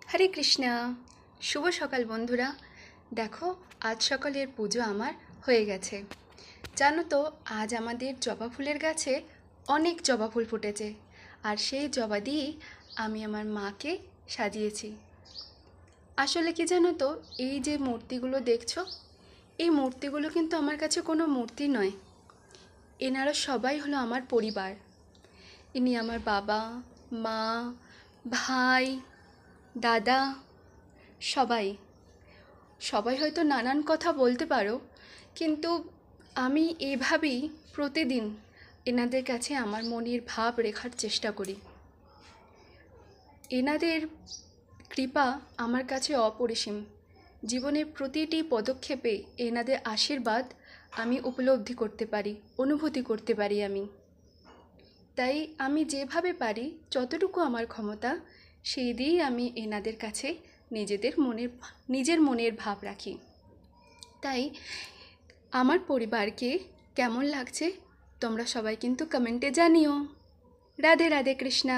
হরে কৃষ্ণা। শুভ সকাল বন্ধুরা। দেখো, আজ সকালের পুজো আমার হয়ে গেছে। জানো তো, আজ আমাদের জবা ফুলের গাছে অনেক জবা ফুল ফুটেছে, আর সেই জবা দিয়েই আমি আমার মাকে সাজিয়েছি। আসলে কি জানো তো, এই যে মূর্তিগুলো দেখছো, এই মূর্তিগুলো কিন্তু আমার কাছে কোনো মূর্তি নয়। এনারা সবাই হলো আমার পরিবার। ইনি আমার বাবা, মা, ভাই, দাদা, সবাই সবাই হয়তো নানান কথা বলতে পারো, কিন্তু আমি এভাবেই প্রতিদিন এনাদের কাছে আমার মনের ভাব রেখার চেষ্টা করি। এনাদের কৃপা আমার কাছে অপরিসীম। জীবনের প্রতিটি পদক্ষেপে এনাদের আশীর্বাদ আমি উপলব্ধি করতে পারি, অনুভূতি করতে পারি আমি। তাই আমি যেভাবে পারি, যতটুকু আমার ক্ষমতা, সেই দিয়েই আমি এনাদের কাছে নিজের মনের ভাব রাখি। তাই আমার পরিবারকে কেমন লাগছে তোমরা সবাই কিন্তু কমেন্টে জানিও। রাধে রাধে কৃষ্ণা।